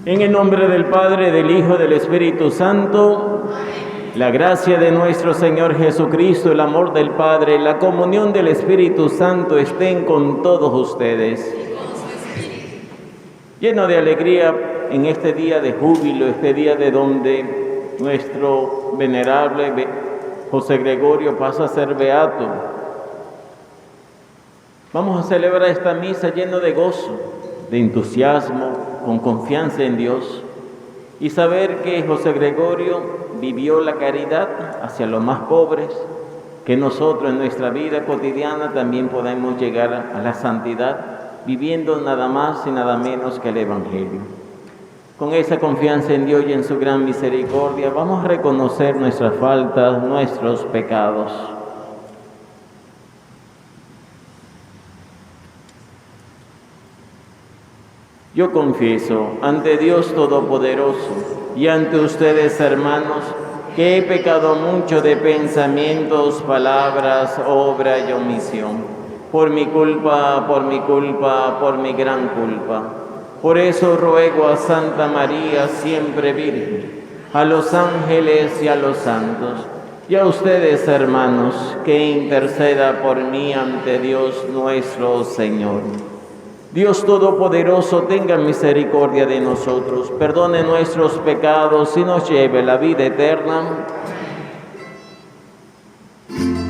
En el nombre del Padre, del Hijo, del Espíritu Santo, la gracia de nuestro Señor Jesucristo, el amor del Padre, la comunión del Espíritu Santo estén con todos ustedes. Lleno de alegría en este día de júbilo, este día de donde nuestro venerable José Gregorio pasa a ser beato. Vamos a celebrar esta misa lleno de gozo, de entusiasmo, con confianza en Dios y saber que José Gregorio vivió la caridad hacia los más pobres, que nosotros en nuestra vida cotidiana también podemos llegar a la santidad viviendo nada más y nada menos que el Evangelio. Con esa confianza en Dios y en su gran misericordia vamos a reconocer nuestras faltas, nuestros pecados. Yo confieso ante Dios Todopoderoso y ante ustedes, hermanos, que he pecado mucho de pensamientos, palabras, obra y omisión. Por mi culpa, por mi gran culpa. Por eso ruego a Santa María, siempre Virgen, a los ángeles y a los santos, y a ustedes, hermanos, que interceda por mí ante Dios nuestro Señor. Dios Todopoderoso, tenga misericordia de nosotros, perdone nuestros pecados y nos lleve a la vida eterna. Señor,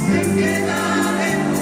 ten piedad de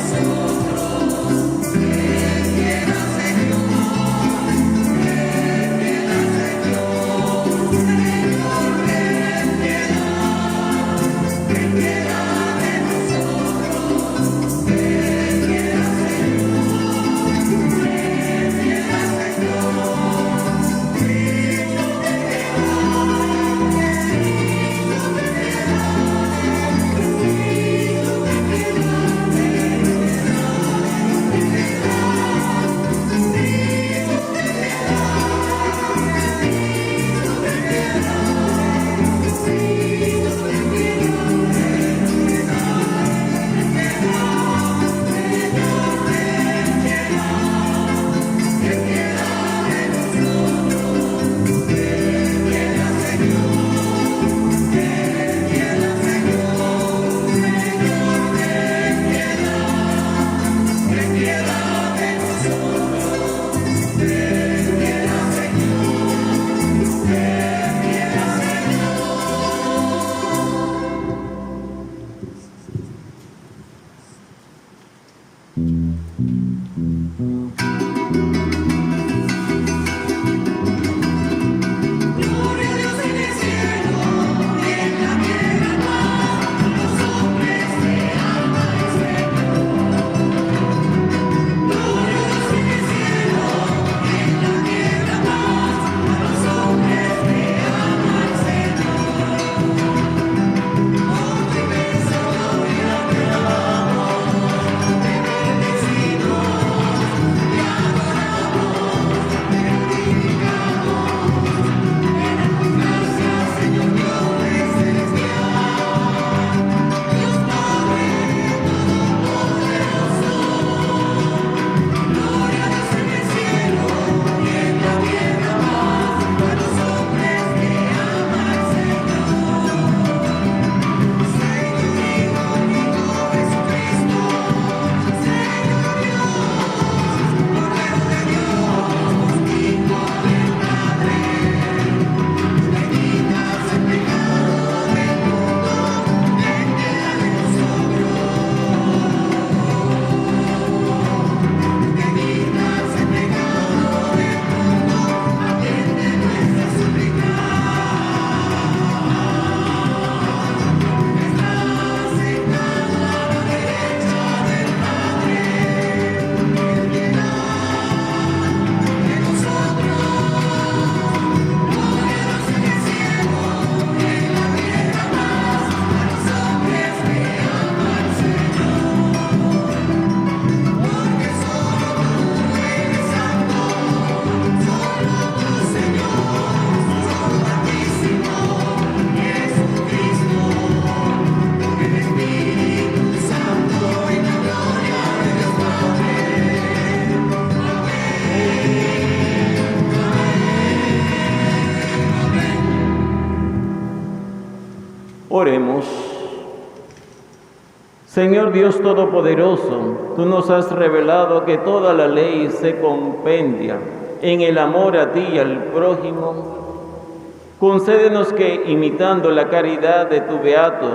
Señor Dios Todopoderoso, tú nos has revelado que toda la ley se compendia en el amor a ti y al prójimo. Concédenos que, imitando la caridad de tu beato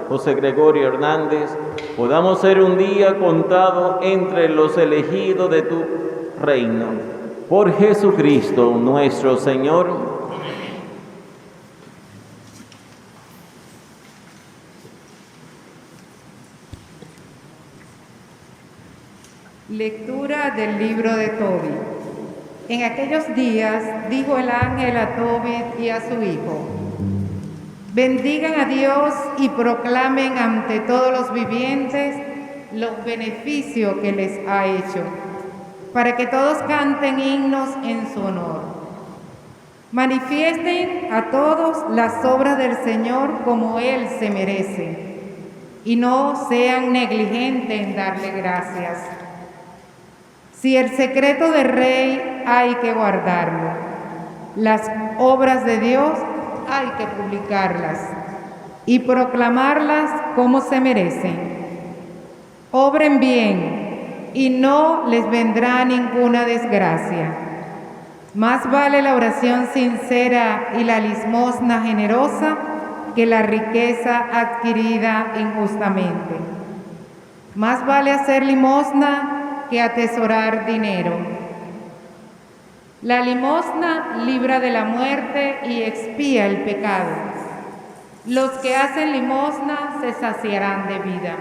José Gregorio Hernández, podamos ser un día contado entre los elegidos de tu reino. Por Jesucristo nuestro Señor. Lectura del libro de Tobit. En aquellos días dijo el ángel a Tobit y a su hijo: bendigan a Dios y proclamen ante todos los vivientes los beneficios que les ha hecho, para que todos canten himnos en su honor. Manifiesten a todos las obras del Señor como Él se merece, y no sean negligentes en darle gracias. Si el secreto del rey hay que guardarlo, las obras de Dios hay que publicarlas y proclamarlas como se merecen. Obren bien y no les vendrá ninguna desgracia. Más vale la oración sincera y la limosna generosa que la riqueza adquirida injustamente. Más vale hacer limosna que atesorar dinero. La limosna libra de la muerte y expía el pecado. Los que hacen limosna se saciarán de vida.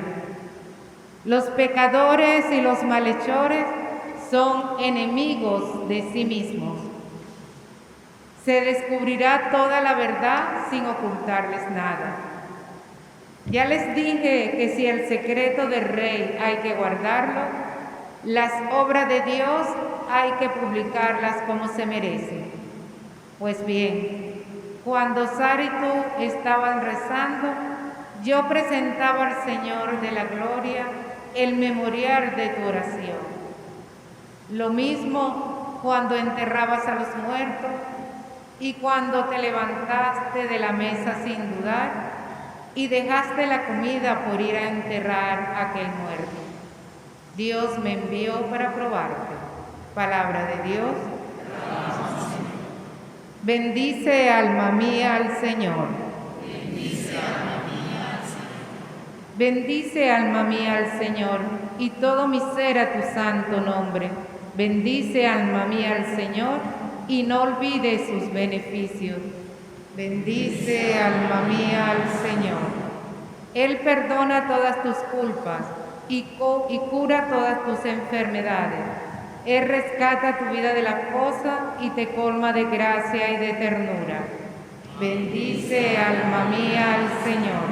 Los pecadores y los malhechores son enemigos de sí mismos. Se descubrirá toda la verdad sin ocultarles nada. Ya les dije que si el secreto del rey hay que guardarlo, las obras de Dios hay que publicarlas como se merecen. Pues bien, cuando Sara y tú estaban rezando, yo presentaba al Señor de la gloria el memorial de tu oración. Lo mismo cuando enterrabas a los muertos y cuando te levantaste de la mesa sin dudar y dejaste la comida por ir a enterrar a aquel muerto. Dios me envió para probarte. Palabra de Dios. Bendice, alma mía, al Señor. Bendice, alma mía, al Señor. Bendice, alma mía, al Señor, y todo mi ser a tu santo nombre. Bendice, alma mía, al Señor, y no olvides sus beneficios. Bendice, alma mía, al Señor. Él perdona todas tus culpas y cura todas tus enfermedades. Él rescata tu vida de la fosa y te colma de gracia y de ternura. Bendice, alma mía, al Señor.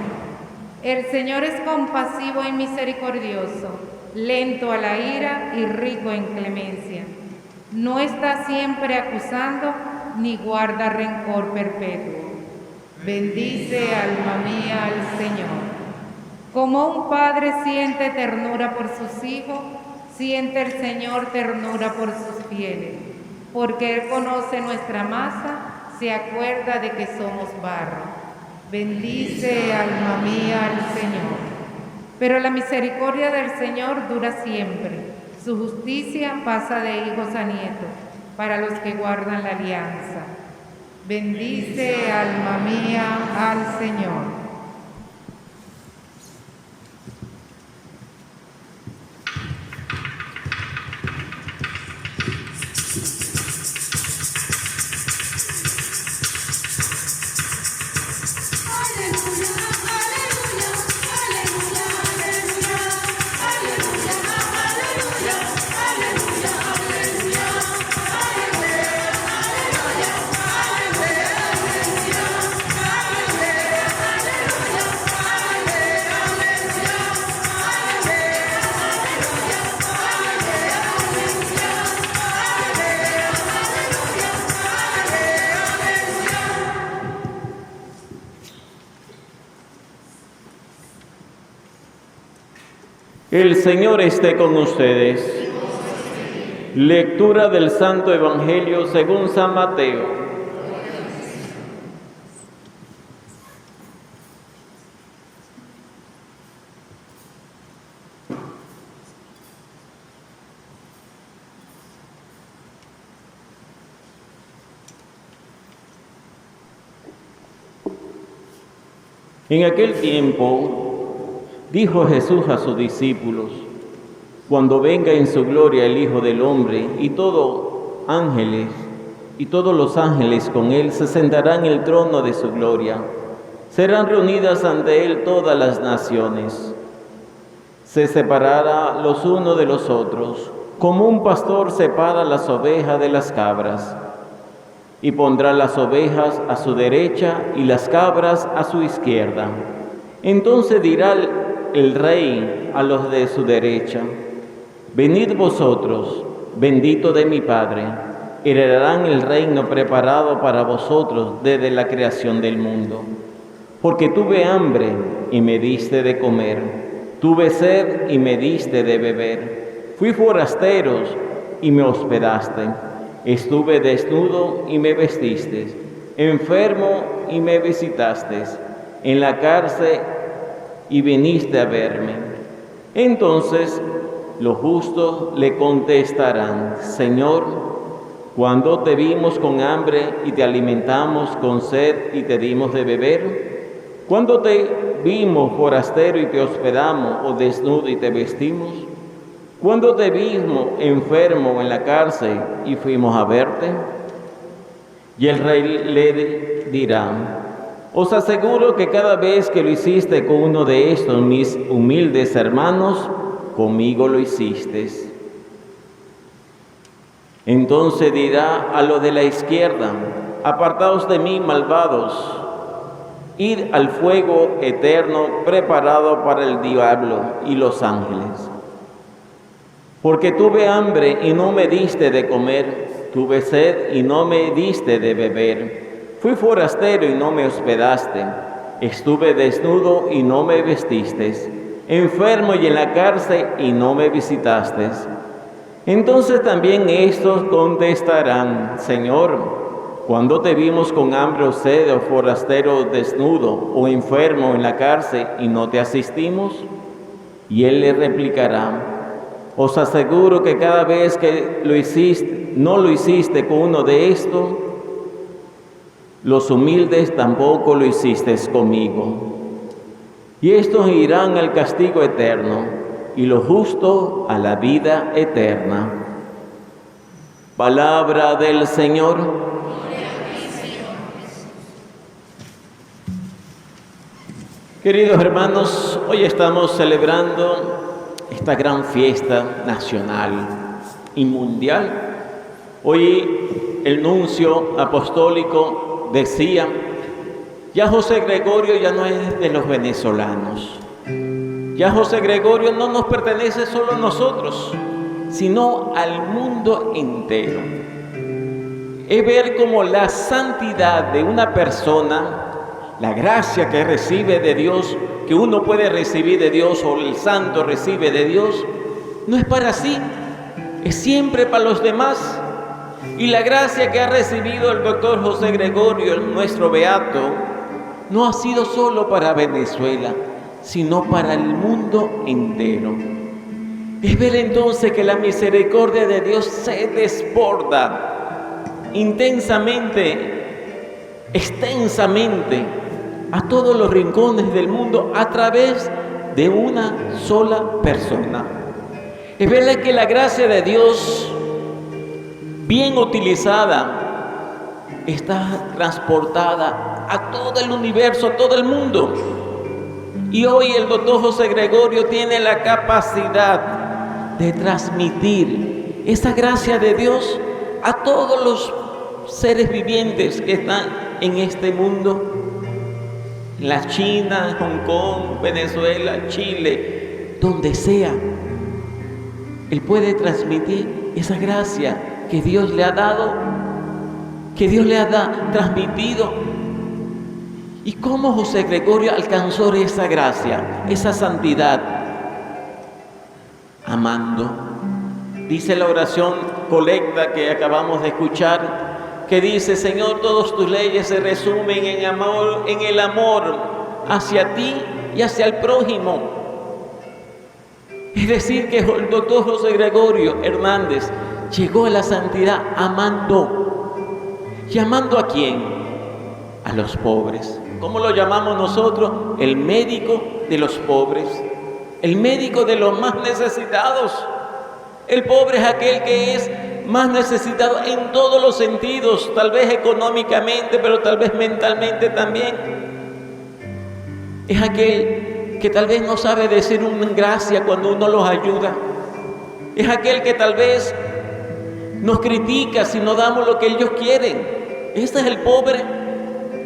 El Señor es compasivo y misericordioso, lento a la ira y rico en clemencia. No está siempre acusando, ni guarda rencor perpetuo. Bendice, alma mía, al Señor. Como un padre siente ternura por sus hijos, siente el Señor ternura por sus fieles, porque Él conoce nuestra masa, se acuerda de que somos barro. Bendice, alma mía, al Señor. Pero la misericordia del Señor dura siempre, su justicia pasa de hijos a nietos, para los que guardan la alianza. Bendice, alma mía, al Señor. El Señor esté con ustedes. Lectura del Santo Evangelio según San Mateo. En aquel tiempo dijo Jesús a sus discípulos: cuando venga en su gloria el Hijo del Hombre y todos los ángeles con él se sentarán en el trono de su gloria, serán reunidas ante él todas las naciones. Se separará los unos de los otros, como un pastor separa las ovejas de las cabras, y pondrá las ovejas a su derecha y las cabras a su izquierda. Entonces dirá el rey a los de su derecha: venid vosotros, benditos de mi Padre, heredarán el reino preparado para vosotros desde la creación del mundo. Porque tuve hambre y me diste de comer, tuve sed y me diste de beber, fui forastero y me hospedaste, estuve desnudo y me vestiste, enfermo y me visitaste, en la cárcel y viniste a verme. Entonces los justos le contestarán: Señor, ¿cuándo te vimos con hambre y te alimentamos, con sed y te dimos de beber? ¿Cuándo te vimos forastero y te hospedamos, o desnudo y te vestimos? ¿Cuándo te vimos enfermo en la cárcel y fuimos a verte? Y el rey le dirá: os aseguro que cada vez que lo hiciste con uno de estos mis humildes hermanos, conmigo lo hiciste. Entonces dirá a los de la izquierda: apartaos de mí, malvados, id al fuego eterno preparado para el diablo y los ángeles. Porque tuve hambre y no me diste de comer, tuve sed y no me diste de beber, fui forastero y no me hospedaste, estuve desnudo y no me vestiste, enfermo y en la cárcel y no me visitaste. Entonces también estos contestarán: Señor, ¿cuándo te vimos con hambre o sed, o forastero, desnudo o enfermo en la cárcel y no te asistimos? Y él le replicará: os aseguro que cada vez que no lo hiciste con uno de estos, los humildes, tampoco lo hiciste conmigo. Y estos irán al castigo eterno, y los justos a la vida eterna. Palabra del Señor. Queridos hermanos, hoy estamos celebrando esta gran fiesta nacional y mundial. Hoy el nuncio apostólico decía: ya José Gregorio ya no es de los venezolanos, ya José Gregorio no nos pertenece solo a nosotros, sino al mundo entero. Es ver cómo la santidad de una persona, la gracia que recibe de Dios, que uno puede recibir de Dios o el santo recibe de Dios, no es para sí, es siempre para los demás. Y la gracia que ha recibido el doctor José Gregorio, nuestro beato, no ha sido solo para Venezuela, sino para el mundo entero. Es ver entonces que la misericordia de Dios se desborda intensamente, extensamente, a todos los rincones del mundo a través de una sola persona. Es verdad que la gracia de Dios, bien utilizada, está transportada a todo el universo, a todo el mundo. Y hoy el doctor José Gregorio tiene la capacidad de transmitir esa gracia de Dios a todos los seres vivientes que están en este mundo. La China, Hong Kong, Venezuela, Chile, donde sea, Él puede transmitir esa gracia que Dios le ha dado, que Dios le ha transmitido. ¿Y cómo José Gregorio alcanzó esa gracia, esa santidad? Amando. Dice la oración colecta que acabamos de escuchar, que dice: Señor, todas tus leyes se resumen en amor, en el amor hacia ti y hacia el prójimo. Es decir, que el doctor José Gregorio Hernández llegó a la santidad amando. ¿Y amando a quién? A los pobres, ¿Cómo lo llamamos nosotros? El médico de los pobres, el médico de los más necesitados. El pobre es aquel que es más necesitado en todos los sentidos, tal vez económicamente, pero tal vez mentalmente también. Es aquel que tal vez no sabe decir una gracia cuando uno los ayuda. Es aquel que tal vez nos critica si no damos lo que ellos quieren. Este es el pobre.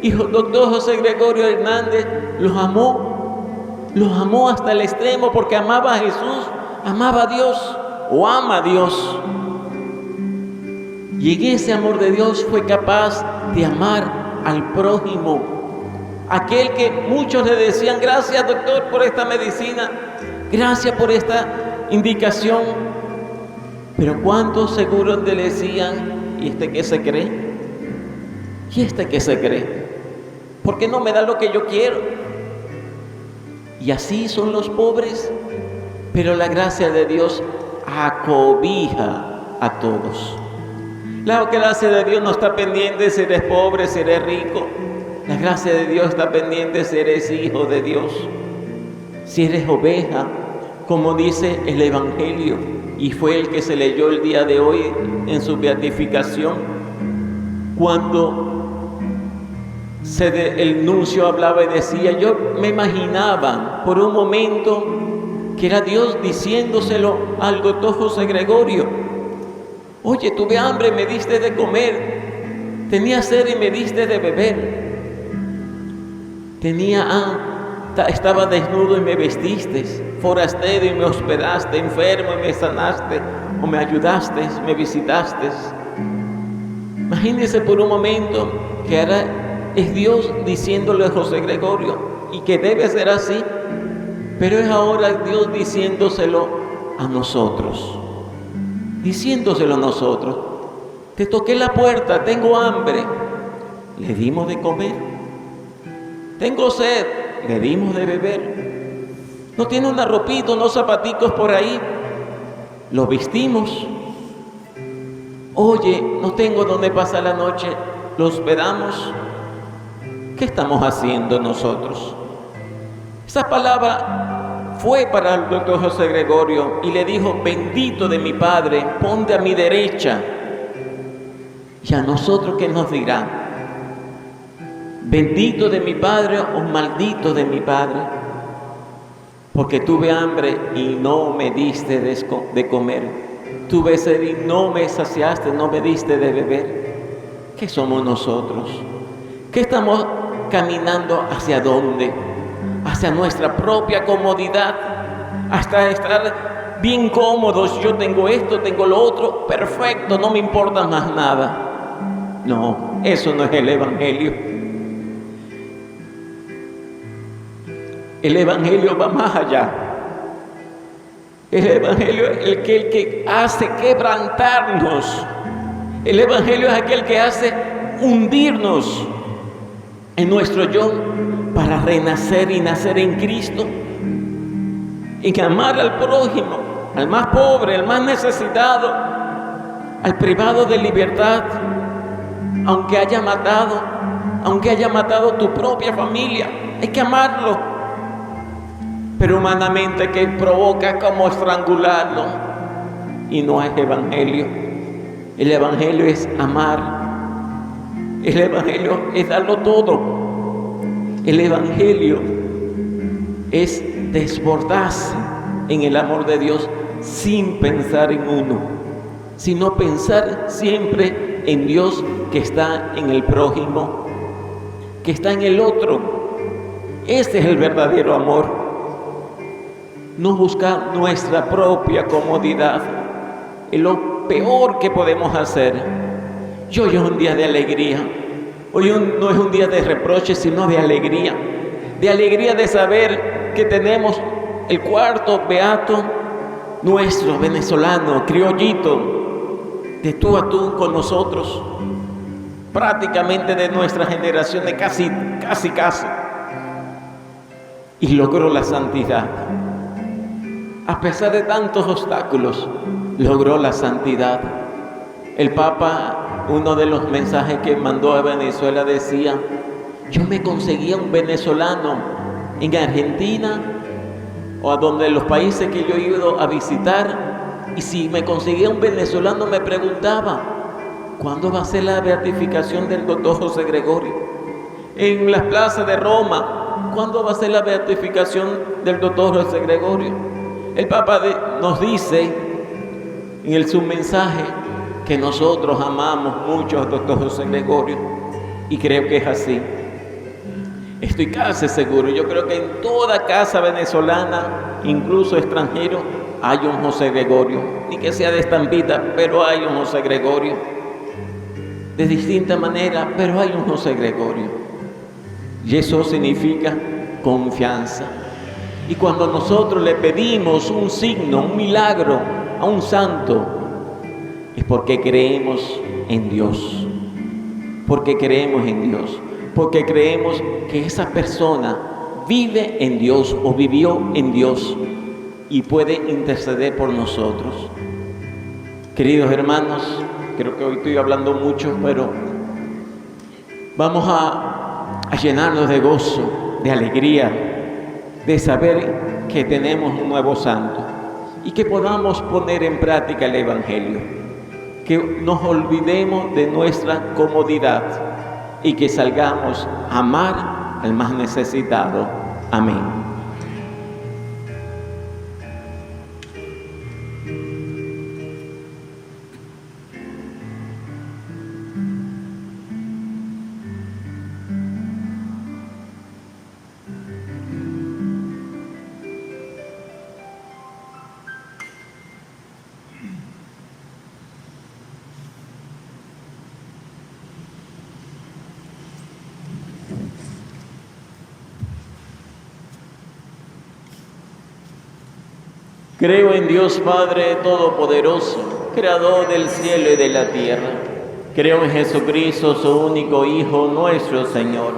Y el doctor José Gregorio Hernández los amó hasta el extremo porque amaba a Jesús, amaba a Dios o ama a Dios. Y en ese amor de Dios fue capaz de amar al prójimo, aquel que muchos le decían: gracias doctor por esta medicina, gracias por esta indicación. Pero ¿cuántos seguros le decían: ¿y este qué se cree? ¿Y este qué se cree? ¿Por qué no me da lo que yo quiero? Y así son los pobres, pero la gracia de Dios acobija a todos. La gracia de Dios no está pendiente si eres pobre, si eres rico. La gracia de Dios está pendiente si eres hijo de Dios, si eres oveja, como dice el Evangelio, y fue el que se leyó el día de hoy en su beatificación, cuando el nuncio hablaba y decía: yo me imaginaba por un momento que era Dios diciéndoselo al doctor José Gregorio: oye, tuve hambre y me diste de comer, tenía sed y me diste de beber, estaba desnudo y me vestiste, forastero y me hospedaste, enfermo y me sanaste, o me ayudaste, me visitaste. Imagínense por un momento que ahora es Dios diciéndole a José Gregorio, y que debe ser así, pero es ahora Dios diciéndoselo a nosotros. Diciéndoselo a nosotros: te toqué la puerta, tengo hambre, le dimos de comer. Tengo sed, le dimos de beber. No tiene una ropita, unos zapaticos por ahí, lo vestimos. Oye, no tengo donde pasar la noche, lo hospedamos. ¿Qué estamos haciendo nosotros? Esa palabra fue para el doctor José Gregorio y le dijo: bendito de mi Padre, ponte a mi derecha. Y a nosotros, ¿qué nos dirá? Bendito de mi Padre o maldito de mi Padre, porque tuve hambre y no me diste de comer, tuve sed y no me saciaste, no me diste de beber. ¿Qué somos nosotros? ¿Qué estamos caminando? ¿Hacia dónde? Hacia nuestra propia comodidad, hasta estar bien cómodos. Yo tengo esto, tengo lo otro, perfecto, no me importa más nada. No, eso no es el Evangelio. El Evangelio va más allá. El Evangelio es el que hace quebrantarnos. El Evangelio es aquel que hace hundirnos en nuestro yo para renacer y nacer en Cristo, en amar al prójimo, al más pobre, al más necesitado, al privado de libertad, aunque haya matado tu propia familia. Hay que amarlo. Pero humanamente, que provoca como estrangularlo, y no es Evangelio. El Evangelio es amar. El Evangelio es darlo todo. El Evangelio es desbordarse en el amor de Dios sin pensar en uno, sino pensar siempre en Dios, que está en el prójimo, que está en el otro. Este es el verdadero amor. No buscar nuestra propia comodidad es lo peor que podemos hacer. Hoy es un día de alegría. Hoy no es un día de reproche, sino de alegría. De alegría de saber que tenemos el cuarto beato nuestro, venezolano, criollito, de tú a tú con nosotros, prácticamente de nuestra generación, de casi. Y logró la santidad. A pesar de tantos obstáculos, logró la santidad. El Papa, uno de los mensajes que mandó a Venezuela, decía: yo me conseguía un venezolano en Argentina o a donde los países que yo he ido a visitar, y si me conseguía un venezolano me preguntaba, ¿cuándo va a ser la beatificación del doctor José Gregorio? En las plazas de Roma, ¿cuándo va a ser la beatificación del doctor José Gregorio? El Papa nos dice en su mensaje que nosotros amamos mucho al doctor José Gregorio, y creo que es así. Estoy casi seguro, yo creo que en toda casa venezolana, incluso extranjero, hay un José Gregorio, ni que sea de estampita, pero hay un José Gregorio, de distinta manera, pero hay un José Gregorio, y eso significa confianza. Y cuando nosotros le pedimos un signo, un milagro a un santo, es porque creemos en Dios, porque creemos en Dios, porque creemos que esa persona vive en Dios o vivió en Dios y puede interceder por nosotros. Queridos hermanos, creo que hoy estoy hablando mucho, pero vamos a llenarnos de gozo, de alegría, de saber que tenemos un nuevo santo y que podamos poner en práctica el Evangelio, que nos olvidemos de nuestra comodidad y que salgamos a amar al más necesitado. Amén. Creo en Dios Padre Todopoderoso, Creador del cielo y de la tierra. Creo en Jesucristo, su único Hijo, nuestro Señor,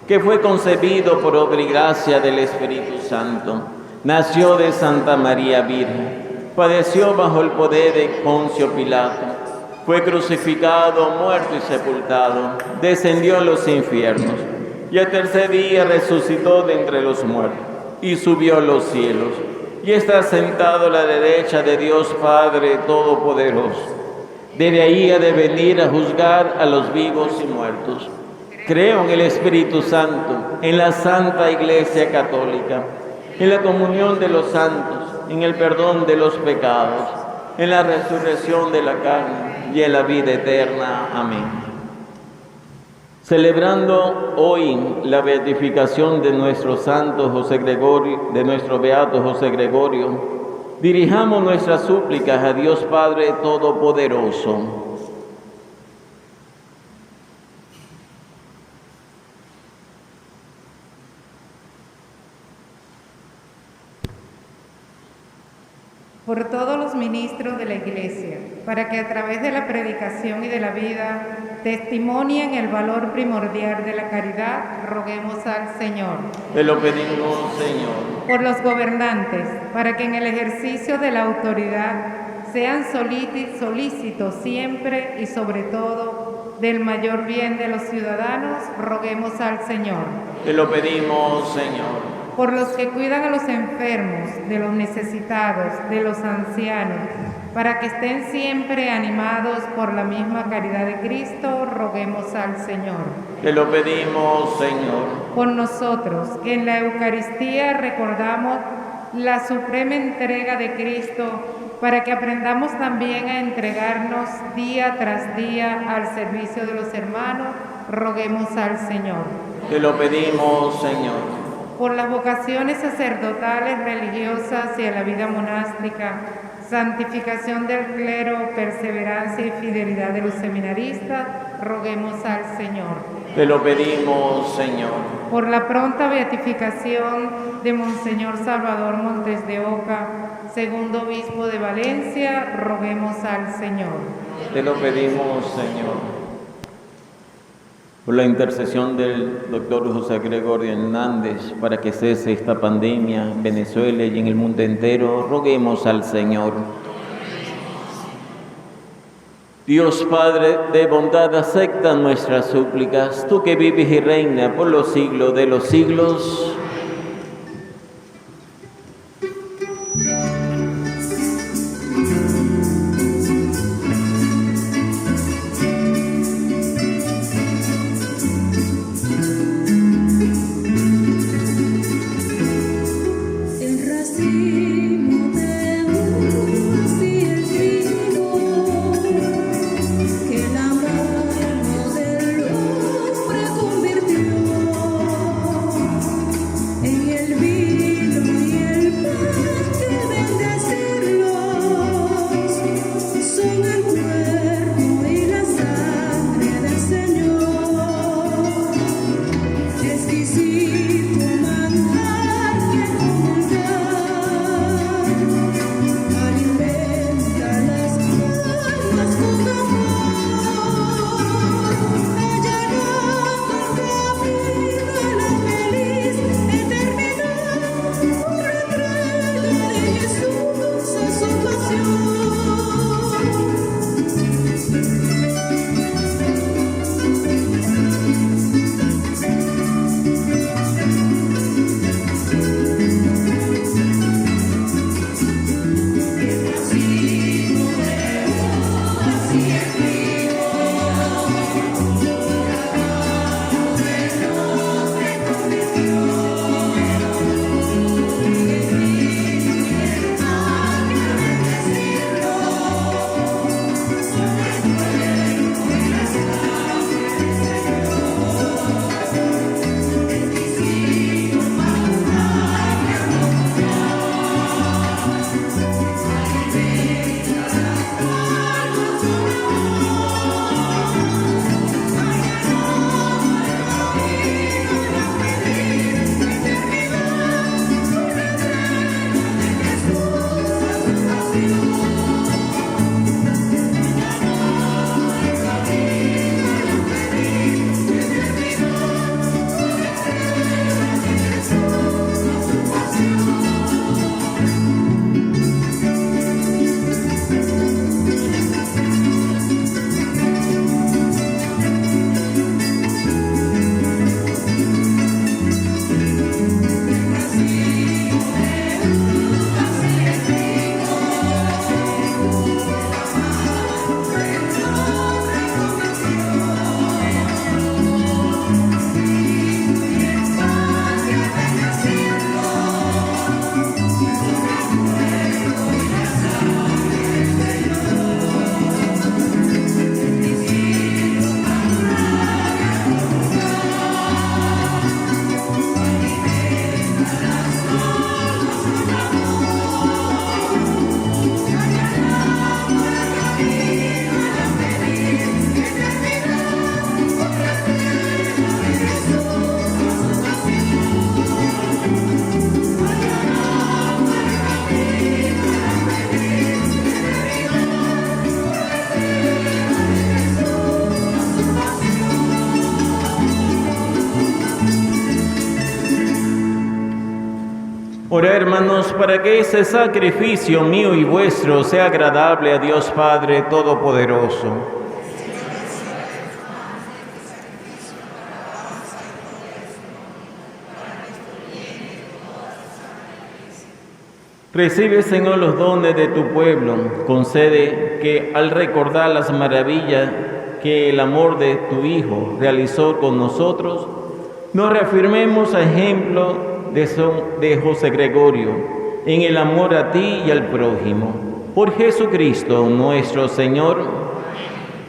que fue concebido por obra y gracia del Espíritu Santo. Nació de Santa María Virgen, padeció bajo el poder de Poncio Pilato, fue crucificado, muerto y sepultado, descendió a los infiernos, y al tercer día resucitó de entre los muertos, y subió a los cielos, y está sentado a la derecha de Dios Padre Todopoderoso. Desde ahí ha de venir a juzgar a los vivos y muertos. Creo en el Espíritu Santo, en la Santa Iglesia Católica, en la comunión de los santos, en el perdón de los pecados, en la resurrección de la carne y en la vida eterna. Amén. Celebrando hoy la beatificación de nuestro santo José Gregorio, de nuestro beato José Gregorio, dirijamos nuestras súplicas a Dios Padre Todopoderoso. Por todos los ministros de la Iglesia, para que a través de la predicación y de la vida testimonien el valor primordial de la caridad, roguemos al Señor. Te lo pedimos, Señor. Por los gobernantes, para que en el ejercicio de la autoridad sean solícitos siempre y sobre todo del mayor bien de los ciudadanos, roguemos al Señor. Te lo pedimos, Señor. Por los que cuidan a los enfermos, de los necesitados, de los ancianos, para que estén siempre animados por la misma caridad de Cristo, roguemos al Señor. Te lo pedimos, Señor. Por nosotros, que en la Eucaristía recordamos la suprema entrega de Cristo, para que aprendamos también a entregarnos día tras día al servicio de los hermanos, roguemos al Señor. Te lo pedimos, Señor. Por las vocaciones sacerdotales, religiosas y a la vida monástica, santificación del clero, perseverancia y fidelidad de los seminaristas, roguemos al Señor. Te lo pedimos, Señor. Por la pronta beatificación de Monseñor Salvador Montes de Oca, segundo obispo de Valencia, roguemos al Señor. Te lo pedimos, Señor. Por la intercesión del doctor José Gregorio Hernández, para que cese esta pandemia en Venezuela y en el mundo entero, roguemos al Señor. Dios Padre de bondad, acepta nuestras súplicas, tú que vives y reinas por los siglos de los siglos. Orad, hermanos, para que ese sacrificio mío y vuestro sea agradable a Dios Padre Todopoderoso. Recibe, Señor, los dones de tu pueblo. Concede que al recordar las maravillas que el amor de tu Hijo realizó con nosotros, nos reafirmemos a ejemplo de José Gregorio en el amor a ti y al prójimo. Por Jesucristo nuestro Señor.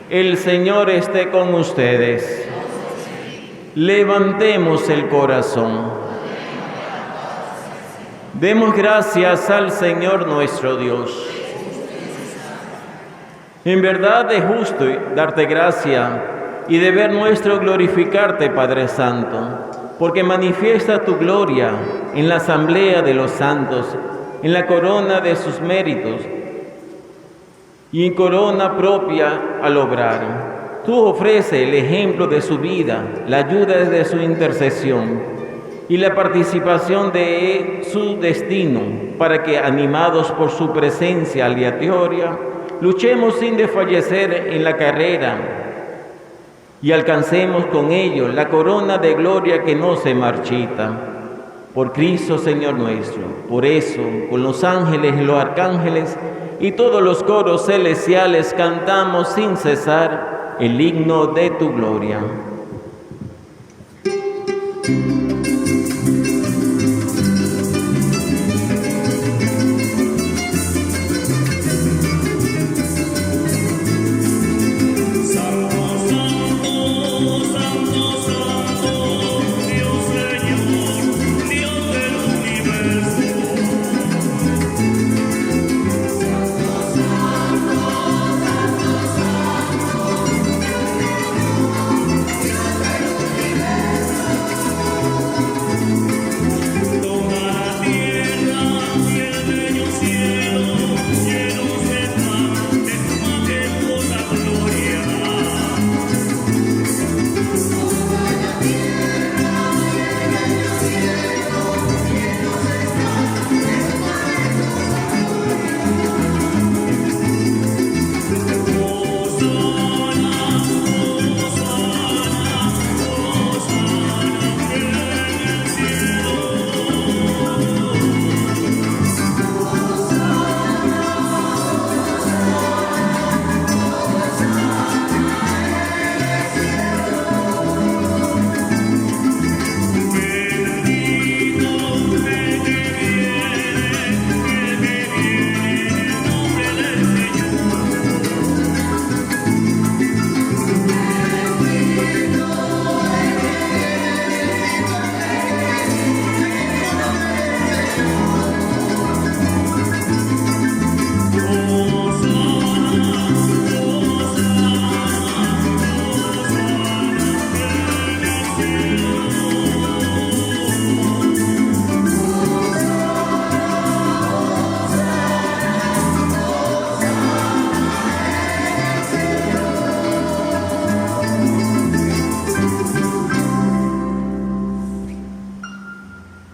El Señor esté con ustedes. Levantemos el corazón. Demos gracias al Señor nuestro Dios. En verdad es justo darte gracia y deber nuestro glorificarte, Padre Santo, porque manifiesta tu gloria en la asamblea de los santos, en la corona de sus méritos y en corona propia al obrar. Tú ofreces el ejemplo de su vida, la ayuda de su intercesión y la participación de su destino, para que, animados por su presencia aleatoria, luchemos sin desfallecer en la carrera y alcancemos con ello la corona de gloria que no se marchita. Por Cristo Señor nuestro. Por eso, con los ángeles y los arcángeles y todos los coros celestiales cantamos sin cesar el himno de tu gloria.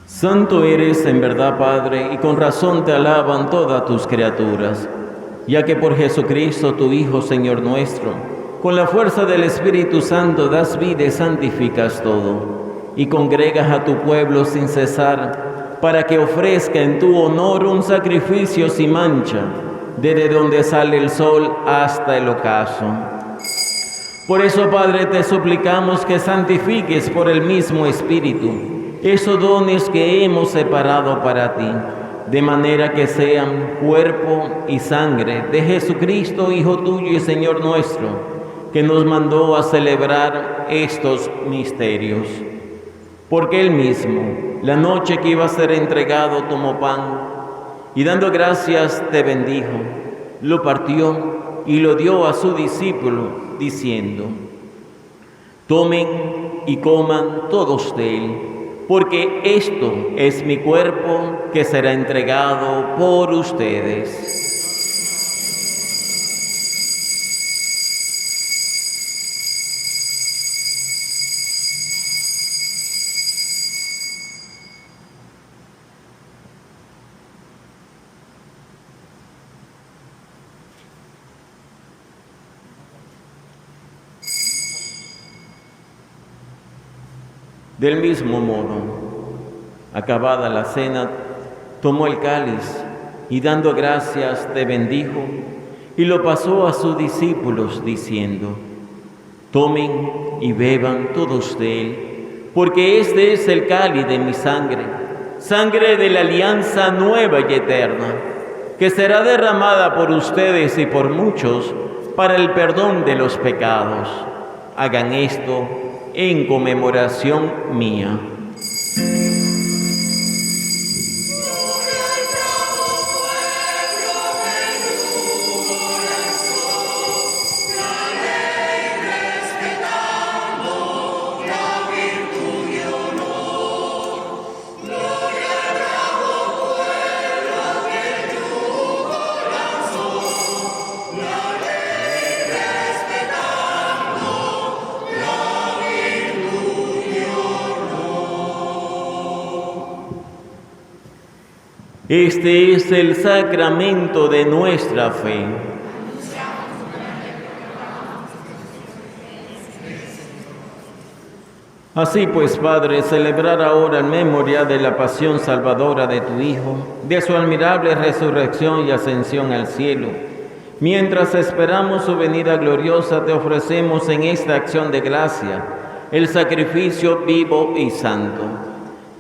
Santo eres en verdad, Padre, y con razón te alaban todas tus criaturas, ya que por Jesucristo, tu Hijo, Señor nuestro, con la fuerza del Espíritu Santo das vida y santificas todo, y congregas a tu pueblo sin cesar, para que ofrezca en tu honor un sacrificio sin mancha, desde donde sale el sol hasta el ocaso. Por eso, Padre, te suplicamos que santifiques por el mismo Espíritu esos dones que hemos separado para ti, de manera que sean cuerpo y sangre de Jesucristo, Hijo tuyo y Señor nuestro, que nos mandó a celebrar estos misterios. Porque Él mismo, la noche que iba a ser entregado, tomó pan, y dando gracias te bendijo, lo partió y lo dio a su discípulo, diciendo: tomen y coman todos de él, porque esto es mi cuerpo que será entregado por ustedes. Del mismo modo, acabada la cena, tomó el cáliz y dando gracias te bendijo y lo pasó a sus discípulos diciendo: tomen y beban todos de él, porque este es el cáliz de mi sangre, sangre de la alianza nueva y eterna, que será derramada por ustedes y por muchos para el perdón de los pecados. Hagan esto en conmemoración mía. Este es el sacramento de nuestra fe. Así pues, Padre, celebrar ahora en memoria de la pasión salvadora de tu Hijo, de su admirable resurrección y ascensión al cielo, mientras esperamos su venida gloriosa, te ofrecemos en esta acción de gracia el sacrificio vivo y santo.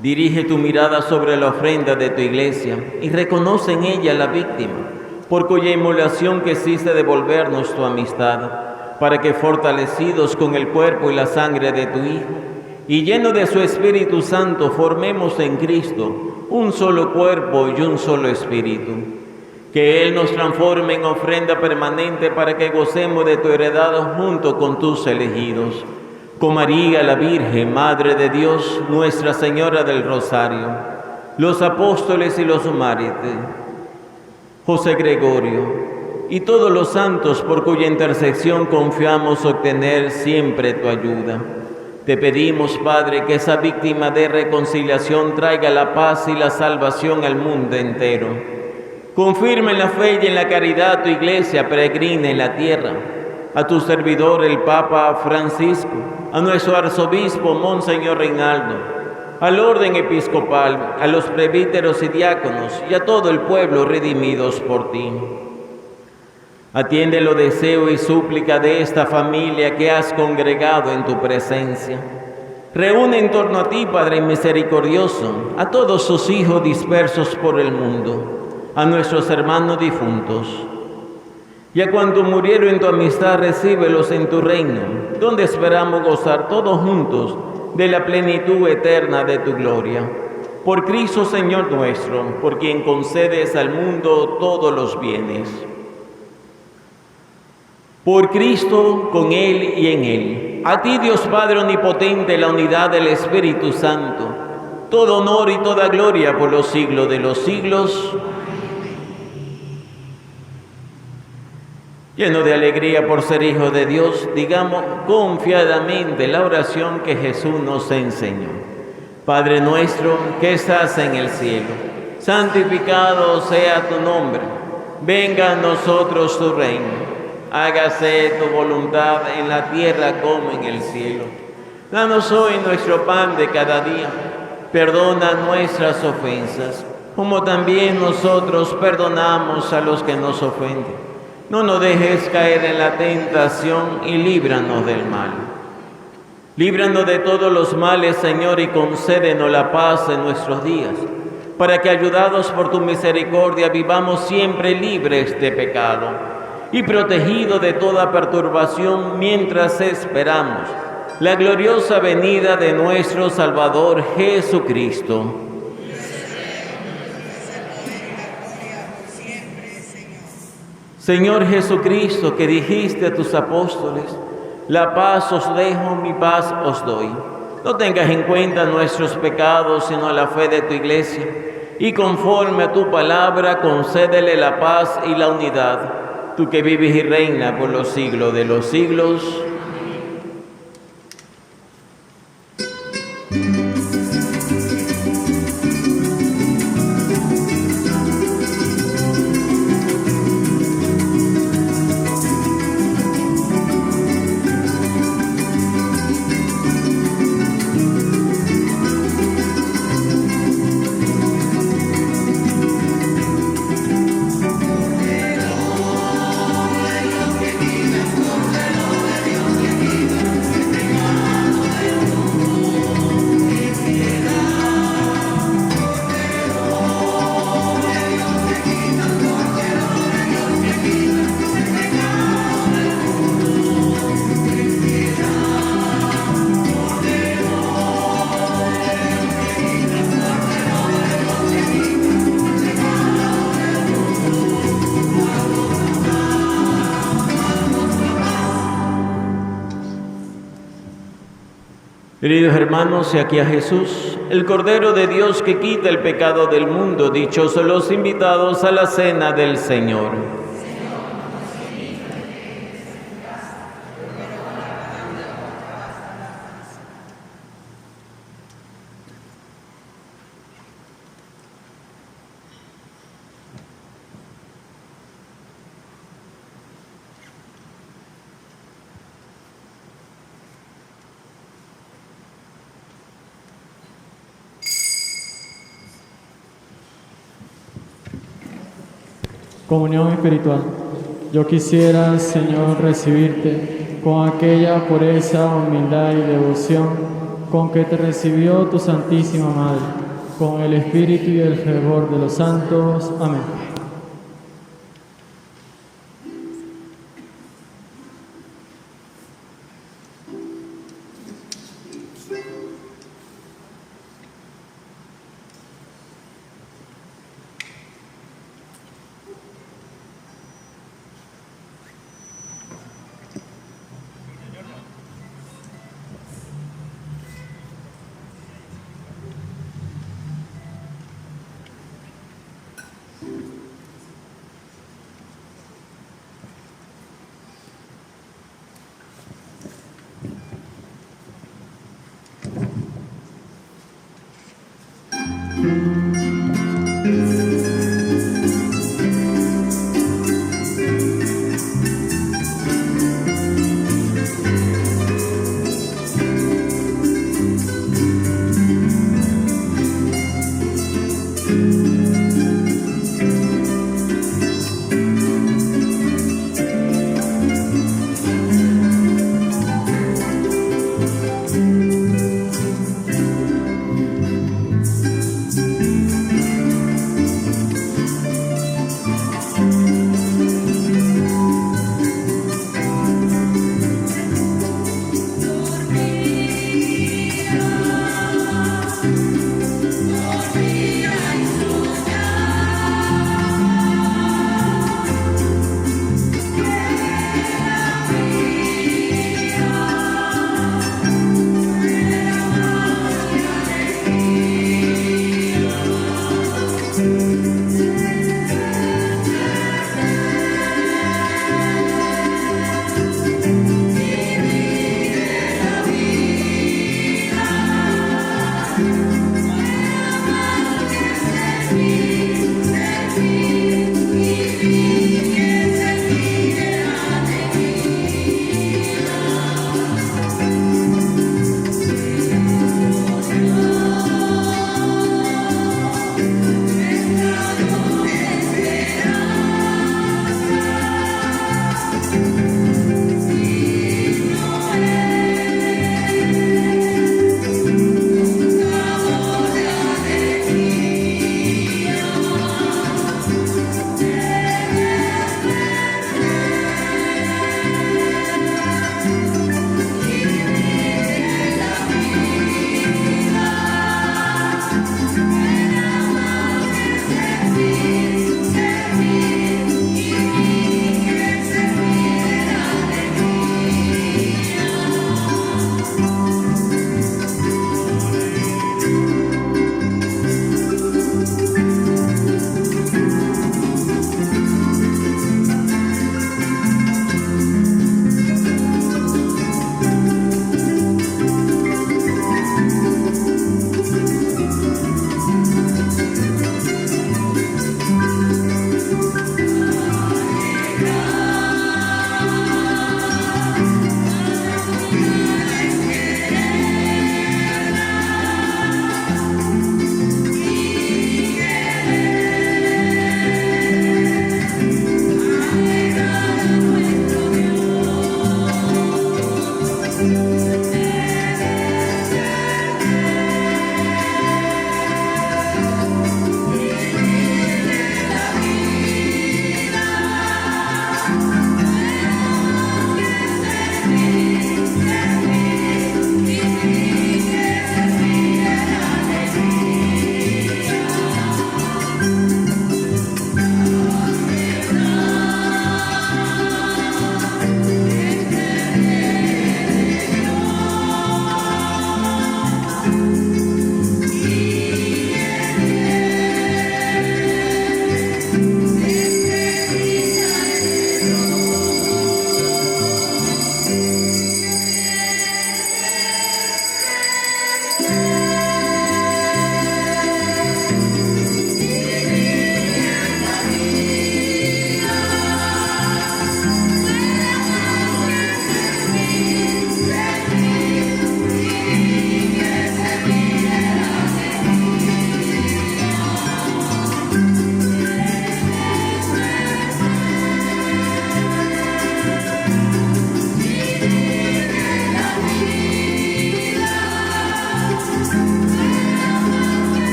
Dirige tu mirada sobre la ofrenda de tu iglesia y reconoce en ella la víctima, por cuya inmolación quisiste devolvernos tu amistad, para que fortalecidos con el cuerpo y la sangre de tu Hijo, y lleno de su Espíritu Santo, formemos en Cristo un solo cuerpo y un solo espíritu. Que Él nos transforme en ofrenda permanente para que gocemos de tu heredad junto con tus elegidos. Con María la Virgen, Madre de Dios, Nuestra Señora del Rosario, los apóstoles y los mártires, José Gregorio y todos los santos por cuya intercesión confiamos obtener siempre tu ayuda. Te pedimos, Padre, que esa víctima de reconciliación traiga la paz y la salvación al mundo entero. Confirma en la fe y en la caridad tu iglesia peregrina en la tierra. A tu servidor, el Papa Francisco, a nuestro arzobispo, Monseñor Reinaldo, al orden episcopal, a los presbíteros y diáconos y a todo el pueblo redimidos por ti. Atiende los deseos y súplica de esta familia que has congregado en tu presencia. Reúne en torno a ti, Padre misericordioso, a todos sus hijos dispersos por el mundo, a nuestros hermanos difuntos. Y a cuantos murieron en tu amistad, recíbelos en tu reino, donde esperamos gozar todos juntos de la plenitud eterna de tu gloria. Por Cristo Señor nuestro, por quien concedes al mundo todos los bienes. Por Cristo, con Él y en Él. A ti, Dios Padre Omnipotente, la unidad del Espíritu Santo, todo honor y toda gloria por los siglos de los siglos. Lleno de alegría por ser hijo de Dios, digamos confiadamente la oración que Jesús nos enseñó. Padre nuestro que estás en el cielo, santificado sea tu nombre. Venga a nosotros tu reino. Hágase tu voluntad en la tierra como en el cielo. Danos hoy nuestro pan de cada día. Perdona nuestras ofensas, como también nosotros perdonamos a los que nos ofenden. No nos dejes caer en la tentación y líbranos del mal. Líbranos de todos los males, Señor, y concédenos la paz en nuestros días, para que, ayudados por tu misericordia, vivamos siempre libres de pecado y protegidos de toda perturbación mientras esperamos la gloriosa venida de nuestro Salvador Jesucristo. Señor Jesucristo, que dijiste a tus apóstoles, la paz os dejo, mi paz os doy. No tengas en cuenta nuestros pecados, sino la fe de tu iglesia, y conforme a tu palabra, concédele la paz y la unidad. Tú que vives y reinas por los siglos de los siglos. Queridos hermanos, y aquí a Jesús, el Cordero de Dios que quita el pecado del mundo. Dichosos los invitados a la cena del Señor. Comunión espiritual. Yo quisiera, Señor, recibirte con aquella pureza, humildad y devoción con que te recibió tu Santísima Madre, con el espíritu y el fervor de los santos. Amén.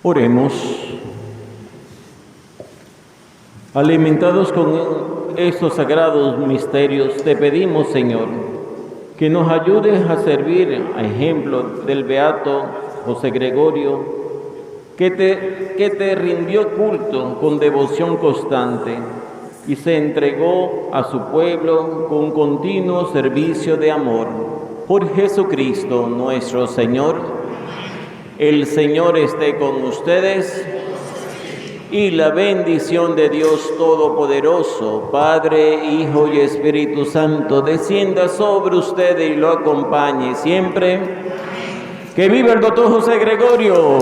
Oremos. Alimentados con estos sagrados misterios, te pedimos, Señor, que nos ayudes a servir a ejemplo del beato José Gregorio, que te rindió culto con devoción constante y se entregó a su pueblo con continuo servicio de amor. Por Jesucristo nuestro Señor. El Señor esté con ustedes y la bendición de Dios Todopoderoso, Padre, Hijo y Espíritu Santo, descienda sobre ustedes y lo acompañe siempre. ¡Que viva el doctor José Gregorio!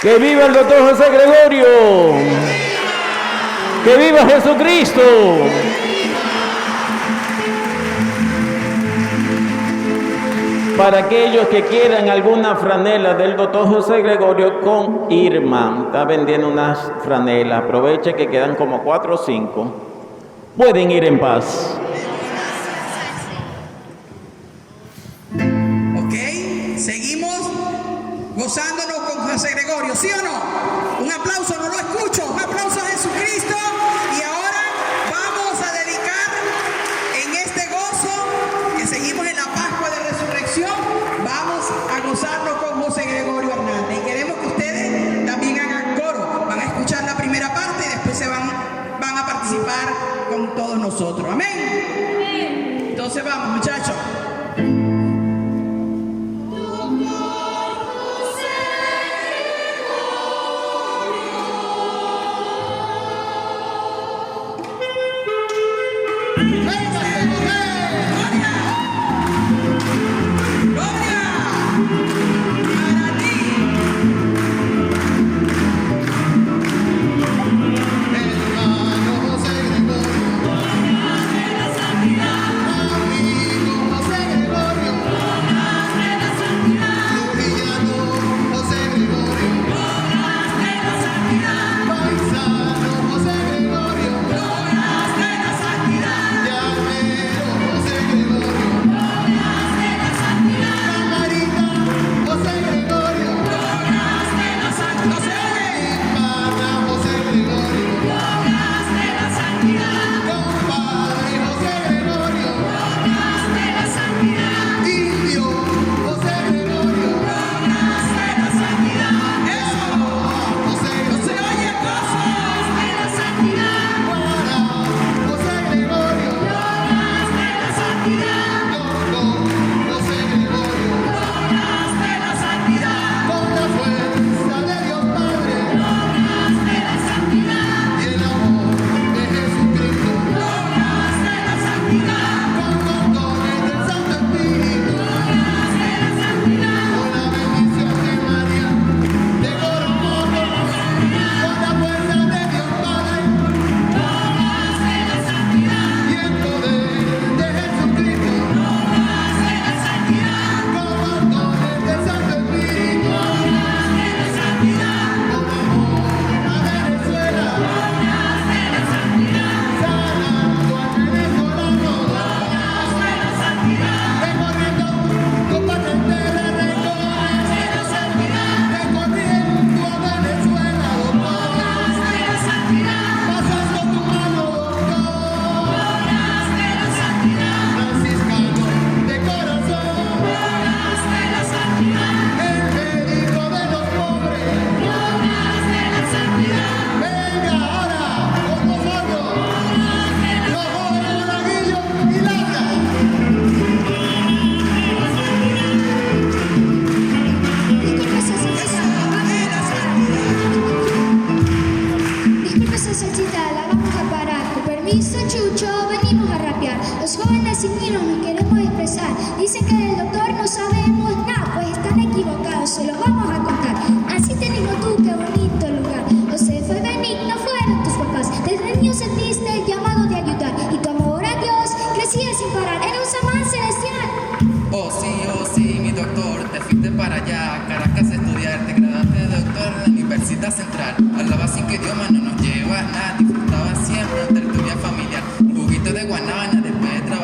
¡Que viva el doctor José Gregorio! ¡Que viva Jesucristo! Para aquellos que quieran alguna franela del doctor José Gregorio con Irma, está vendiendo unas franelas, aproveche que quedan como 4 o 5. Pueden ir en paz. Ok, seguimos gozándonos con José Gregorio, ¿sí o no? Un aplauso, no lo escucho, un aplauso a Jesucristo. Y ahora vamos a dedicar en este gozo que seguimos en la Pascua de Resurrección, vamos a gozarnos con José Gregorio Hernández. Y queremos que ustedes también hagan coro, van a escuchar la primera parte y después se van a participar con todos nosotros. Amén. Entonces vamos, muchachos. Central, hablaba 5 idiomas, no nos lleva a nada, disfrutaba siempre una tertulia familiar, un juguito de guanábana después de trabajar.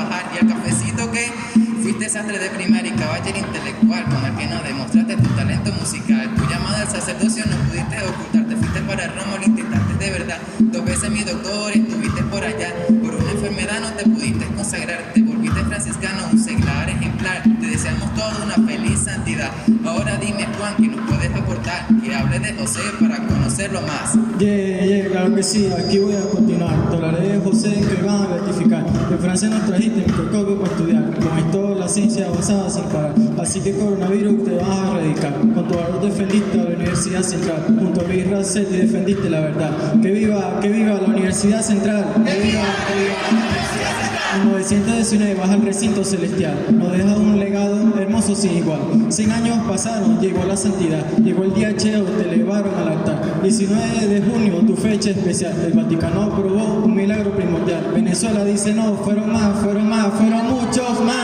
semestre de primaria y caballería intelectual con el que no demostraste tu talento musical. Tu llamada al sacerdocio no pudiste ocultarte, fuiste para Roma, lo intentaste de verdad. 2 veces mi doctor, estuviste por allá. Por una enfermedad no te pudiste consagrar, te volviste franciscano, un seglar ejemplar. Te deseamos toda una feliz santidad. Ahora dime, Juan, ¿qué nos puedes aportar? Que hable de José para conocerlo más. Claro que sí, aquí voy a continuar. Te hablaré de José que van a beatificar. De Francia nos trajiste microscopio para estudiar. Con esto la ciencia avanzada sin parar. Así que coronavirus te vas a erradicar. Con tu valor defendiste a la Universidad Central. Junto a Luis Rassetti defendiste la verdad. Que viva la Universidad Central. Que viva la Universidad Central. En 919 baja al recinto celestial. Nos deja un legado hermoso sin igual. 100 años pasaron, llegó la santidad. Llegó el día Cheo, te elevaron al altar. 19 de junio, tu fecha especial. El Vaticano aprobó un milagro primordial. Venezuela dice no, fueron muchos más.